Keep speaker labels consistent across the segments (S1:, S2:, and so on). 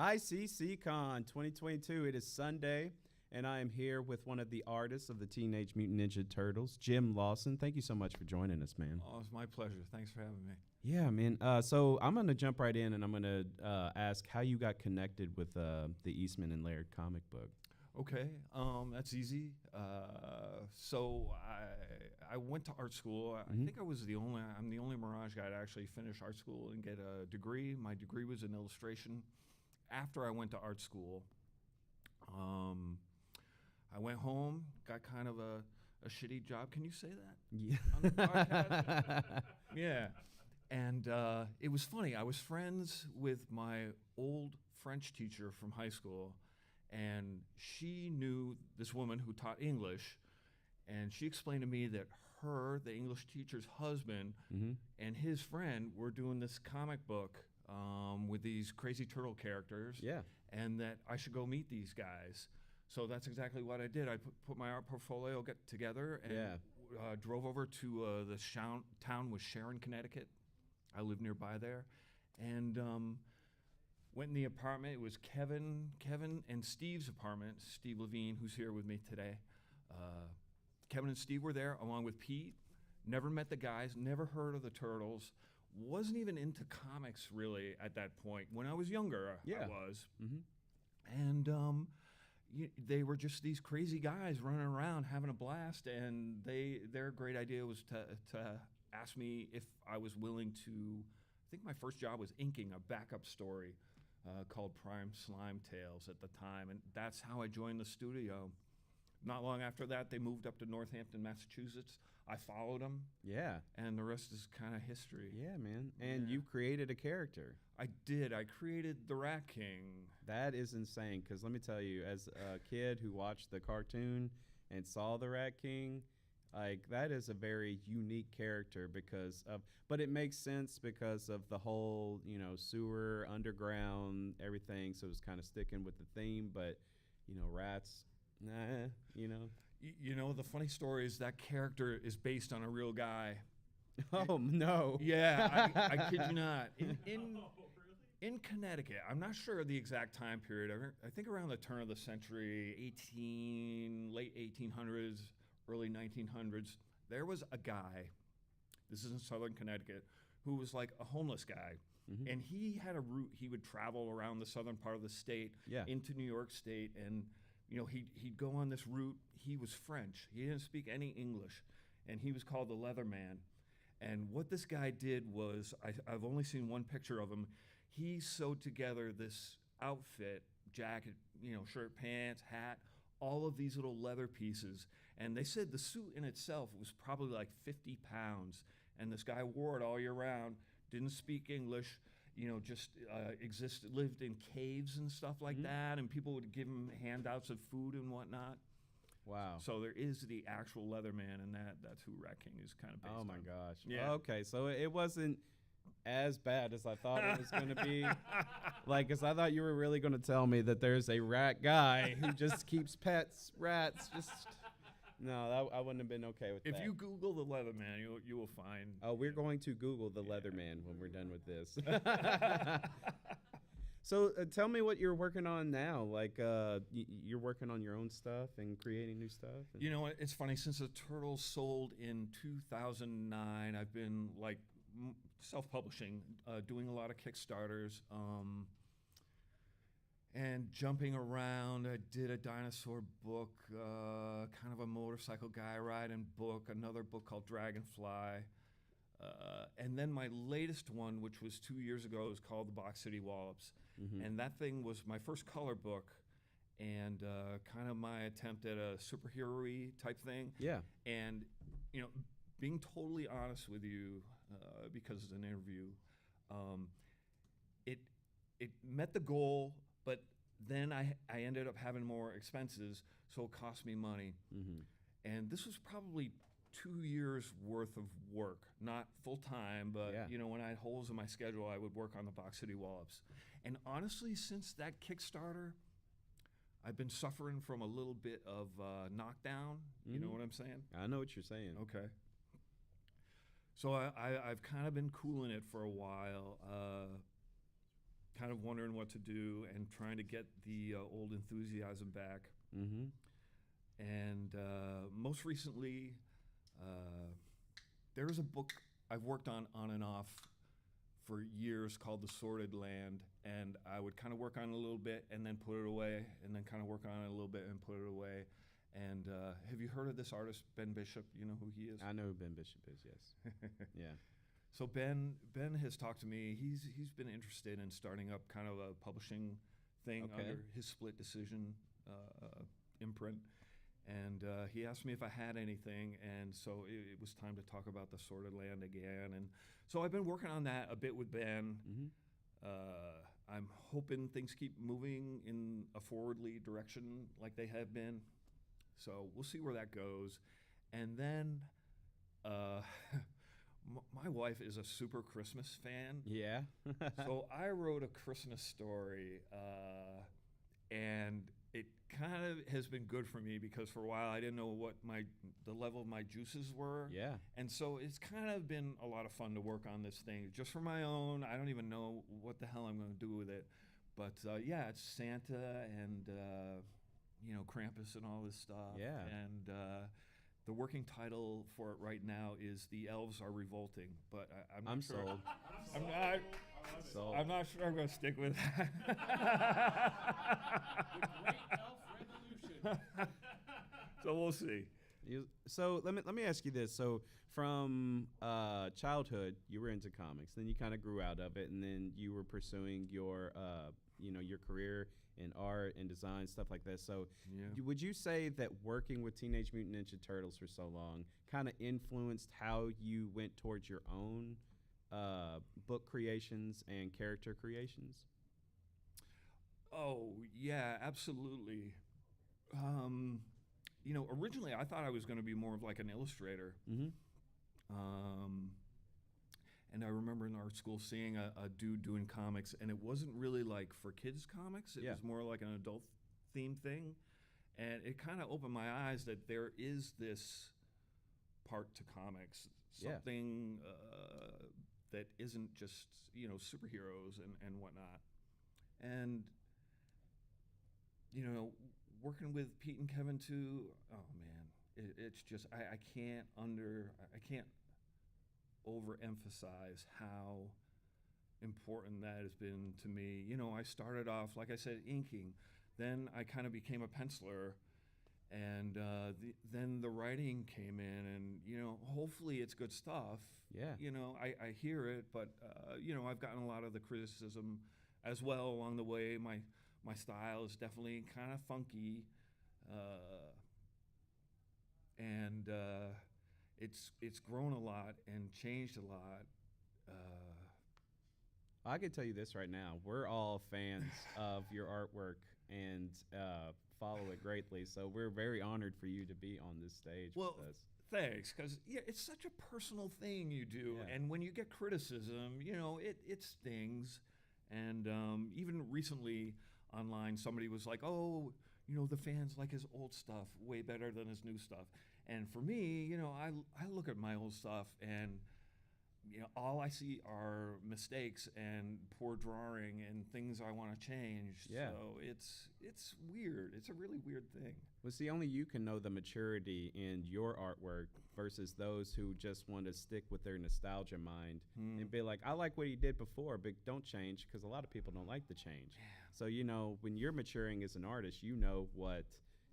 S1: ICCCon 2022. It is Sunday, and I am here with one of the artists of the Teenage Mutant Ninja Turtles, Jim Lawson. Thank you so much for joining us, man.
S2: Oh, it's my pleasure. Thanks for having me.
S1: Yeah, man. So I'm going to jump right in, and I'm going to ask how you got connected with the Eastman and Laird comic book.
S2: Okay, that's easy. So I went to art school. I think I'm the only Mirage guy to actually finish art school and get a degree. My degree was in illustration. After I went to art school, I went home, got kind of a shitty job. Can you say that?
S1: Yeah.
S2: On the podcast? Yeah. And it was funny. I was friends with my old French teacher from high school, and she knew this woman who taught English, and she explained to me that the English teacher's husband, and his friend were doing this comic book with these crazy turtle characters, and that I should go meet these guys. So that's exactly what I did. I put my art portfolio together and drove over to the town was Sharon, Connecticut. I live nearby there, and went in the apartment. It was Kevin and Steve's apartment. Steve Levine, who's here with me today. Kevin and Steve were there along with Pete. Never met the guys, never heard of the Turtles. Wasn't even into comics really at that point. When I was younger, I was. And they were just these crazy guys running around having a blast, and their great idea was to ask me if I was willing to. I think my first job was inking a backup story called Prime Slime Tales at the time, and that's how I joined the studio. Not long after that, they moved up to Northampton, Massachusetts. I followed them. Yeah. And the rest is kind of history.
S1: Yeah, man. And you created a character.
S2: I did. I created the Rat King.
S1: That is insane, because let me tell you, as a kid who watched the cartoon and saw the Rat King, like, that is a very unique character but it makes sense because of the whole, sewer, underground, everything. So it's kind of sticking with the theme, but, rats, nah.
S2: The funny story is that character is based on a real guy.
S1: Oh, no.
S2: Yeah, I kid you not. In Connecticut, I'm not sure of the exact time period. I think around the turn of the century, late 1800s, early 1900s, there was a guy, this is in southern Connecticut, who was like a homeless guy. And he had a route. He would travel around the southern part of the state into New York State, and he'd go on this route. He was French. He didn't speak any English, and he was called the Leatherman. And what this guy did was, I've only seen one picture of him. He sewed together this outfit, jacket, shirt, pants, hat, all of these little leather pieces. And they said the suit in itself was probably like 50 pounds. And this guy wore it all year round, didn't speak English, just lived in caves and stuff like that. And people would give him handouts of food and whatnot.
S1: Wow.
S2: So there is the actual Leatherman, and that's who Rat King is kind of based on.
S1: Oh, my gosh.
S2: Yeah.
S1: Okay, so it wasn't as bad as I thought it was going to be. Because I thought you were really going to tell me that there's a rat guy who just keeps pets, rats, No, I wouldn't have been okay with that.
S2: If you Google the Leatherman, you will find...
S1: Oh, we're going to Google the Leatherman when we're done with this. So tell me what you're working on now. Like, you're working on your own stuff and creating new stuff?
S2: It's funny. Since the Turtles sold in 2009, I've been, self-publishing, doing a lot of Kickstarters, and jumping around. I did a dinosaur book, kind of a motorcycle guy riding book, another book called Dragonfly. And then my latest one, which was 2 years ago, is called The Box City Wallops. And that thing was my first color book and kind of my attempt at a superhero-y type thing. Yeah. And, being totally honest with you, because it's an interview, it met the goal, but then I ended up having more expenses, so it cost me money. And this was probably 2 years worth of work, not full time, but when I had holes in my schedule, I would work on the Box City Wallops. And honestly, since that Kickstarter, I've been suffering from a little bit of knockdown. You know what I'm saying?
S1: I know what you're saying.
S2: Okay. So I've kind of been cooling it for a while. kind of wondering what to do and trying to get the old enthusiasm back.
S1: Mm-hmm.
S2: And most recently, there is a book I've worked on and off for years called The Sordid Land, and I would kind of work on it a little bit and then put it away, and then kind of work on it a little bit and put it away. And have you heard of this artist, Ben Bishop? You know who he is?
S1: I know who Ben Bishop is, yes. Yeah.
S2: So Ben has talked to me. He's been interested in starting up kind of a publishing thing under his Split Decision imprint. And he asked me if I had anything, and so it was time to talk about The Sordid Land again. And so I've been working on that a bit with Ben.
S1: Mm-hmm.
S2: I'm hoping things keep moving in a forwardly direction like they have been. So we'll see where that goes. And then my wife is a super Christmas fan.
S1: Yeah.
S2: So I wrote a Christmas story, and it kind of has been good for me because for a while I didn't know what the level of my juices were.
S1: Yeah.
S2: And so it's kind of been a lot of fun to work on this thing just for my own. I don't even know what the hell I'm going to do with it. But yeah, it's Santa and, Krampus and all this stuff.
S1: Yeah.
S2: And the working title for it right now is The Elves Are Revolting. But I'm sure.
S1: Sold.
S2: I'm not sure I'm going to stick with that.
S3: The Great Elf Revolution.
S2: So we'll see.
S1: So let me ask you this. So from childhood, you were into comics. Then you kind of grew out of it, and then you were pursuing your your career in art and design, stuff like that. So would you say that working with Teenage Mutant Ninja Turtles for so long kind of influenced how you went towards your own book creations and character creations?
S2: Oh, yeah, absolutely. Originally I thought I was going to be more of like an illustrator.
S1: Mm-hmm.
S2: And I remember in art school seeing a dude doing comics, and it wasn't really like for kids comics. It was more like an adult themed thing. And it kind of opened my eyes that there is this part to comics, something that isn't just, superheroes and whatnot. And, working with Pete and Kevin too, oh man, it's just, I can't overemphasize how important that has been to me. I started off, like I said, inking. Then I kind of became a penciler, and then the writing came in, and hopefully it's good stuff.
S1: Yeah.
S2: I hear it, but I've gotten a lot of the criticism as well along the way. My style is definitely kind of funky, and it's grown a lot and changed a lot.
S1: I can tell you this right now. We're all fans of your artwork and follow it greatly. So we're very honored for you to be on this stage with us.
S2: Thanks, because it's such a personal thing you do, and when you get criticism, it stings. And even recently online, somebody was like, "Oh, the fans like his old stuff way better than his new stuff." And for me, I look at my old stuff and all I see are mistakes and poor drawing and things I want to change.
S1: Yeah.
S2: So it's weird. It's a really weird thing.
S1: Well, see, only you can know the maturity in your artwork versus those who just want to stick with their nostalgia mind and be like, I like what he did before, but don't change, because a lot of people don't like the change. Yeah. So, when you're maturing as an artist, you know what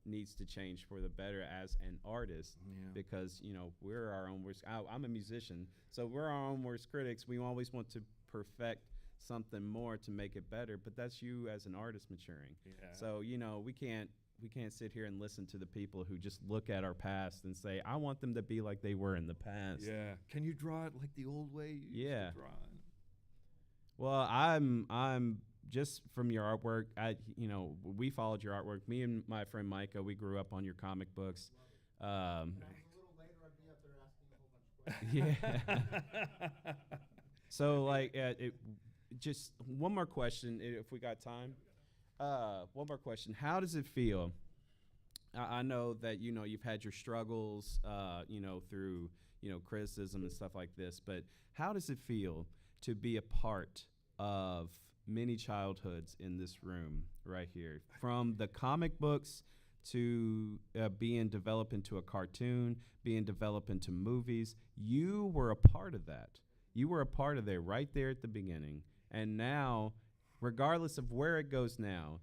S1: needs to change for the better as an artist, because we're our own worst. I'm a musician, so we're our own worst critics. We always want to perfect something more to make it better, but that's you as an artist maturing. So we can't sit here and listen to the people who just look at our past and say, I want them to be like they were in the past.
S2: Can you draw it like the old way you used to draw it?
S1: Well, I'm just from your artwork, we followed your artwork. Me and my friend Micah, we grew up on your comic books.
S3: If I was a little later, I'd be up there asking a whole bunch of questions.
S1: Yeah. So, just one more question, if we got time. One more question. How does it feel? I know that, you've had your struggles, through, criticism and stuff like this, but how does it feel to be a part of many childhoods in this room right here, from the comic books to being developed into a cartoon, being developed into movies. You were a part of that. You were a part of that right there at the beginning. And now, regardless of where it goes now,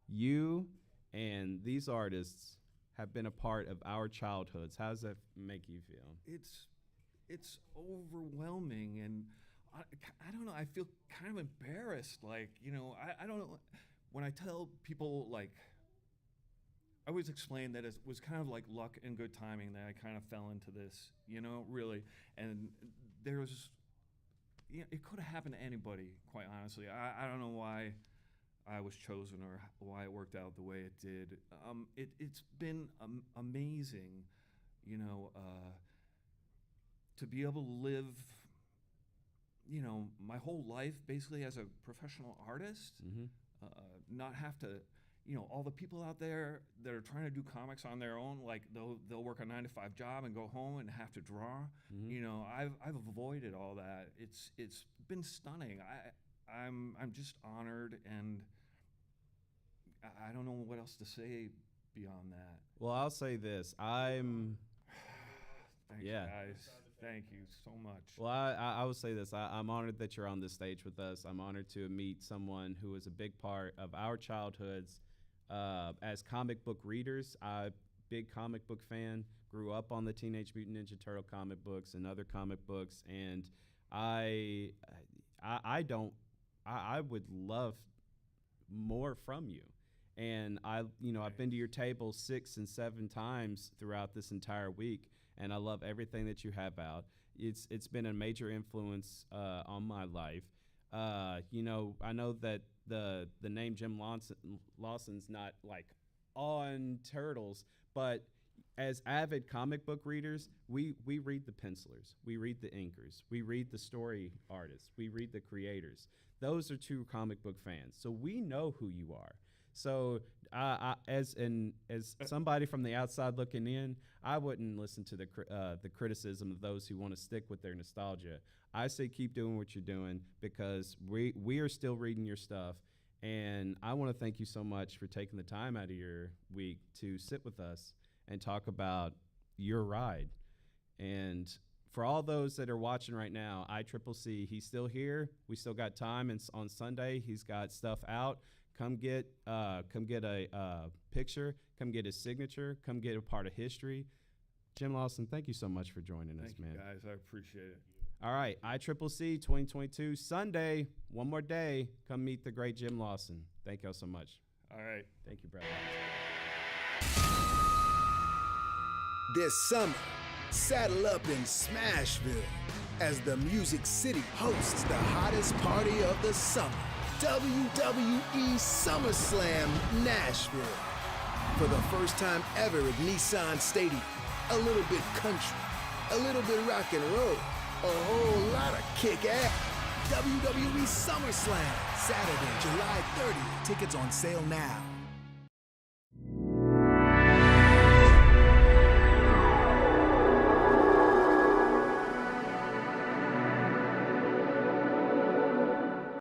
S1: you and these artists have been a part of our childhoods. How does that make you feel?
S2: It's overwhelming, and I don't know. I feel kind of embarrassed. Like, you know, I don't know. When I tell people, like, I always explain that it was kind of like luck and good timing that I kind of fell into this, you know, really. And there's, you know, it could have happened to anybody, quite honestly. I don't know why I was chosen or why it worked out the way it did. It's been amazing, you know, to be able to live, you know, my whole life basically as a professional artist, not have to, you know, all the people out there that are trying to do comics on their own, like they'll work a 9-to-5 job and go home and have to draw. You know, I've avoided all that. It's been stunning. I'm just honored, and I don't know what else to say beyond that.
S1: Well, I'll say this.
S2: Thanks, guys. Thank you so much.
S1: Well, I will say this. I'm honored that you're on this stage with us. I'm honored to meet someone who is a big part of our childhoods as comic book readers. I'm a big comic book fan, grew up on the Teenage Mutant Ninja Turtle comic books and other comic books, and I would love more from you. And I've been to your table 6 and 7 times throughout this entire week, and I love everything that you have out. It's been a major influence on my life. You know, I know that the name Jim Lawson's not like on Turtles, but as avid comic book readers, we read the pencilers, we read the inkers, we read the story artists, we read the creators. Those are true comic book fans. So we know who you are. So as somebody from the outside looking in, I wouldn't listen to the criticism of those who want to stick with their nostalgia. I say keep doing what you're doing, because we are still reading your stuff, and I want to thank you so much for taking the time out of your week to sit with us and talk about your ride. And for all those that are watching right now, ECPCTV, he's still here. We still got time, and on Sunday he's got stuff out. Come get a picture. Come get his signature. Come get a part of history. Jim Lawson, thank you so much for joining us, man.
S2: Thank you, guys. I appreciate it.
S1: All right, ECPCTV 2022 Sunday. One more day. Come meet the great Jim Lawson. Thank y'all so much.
S2: All right.
S1: Thank you, brother.
S4: This summer, saddle up in Smashville as the Music City hosts the hottest party of the summer, WWE SummerSlam Nashville. For the first time ever at Nissan Stadium, a little bit country, a little bit rock and roll, a whole lot of kick-ass. WWE SummerSlam, Saturday, July 30th. Tickets on sale now.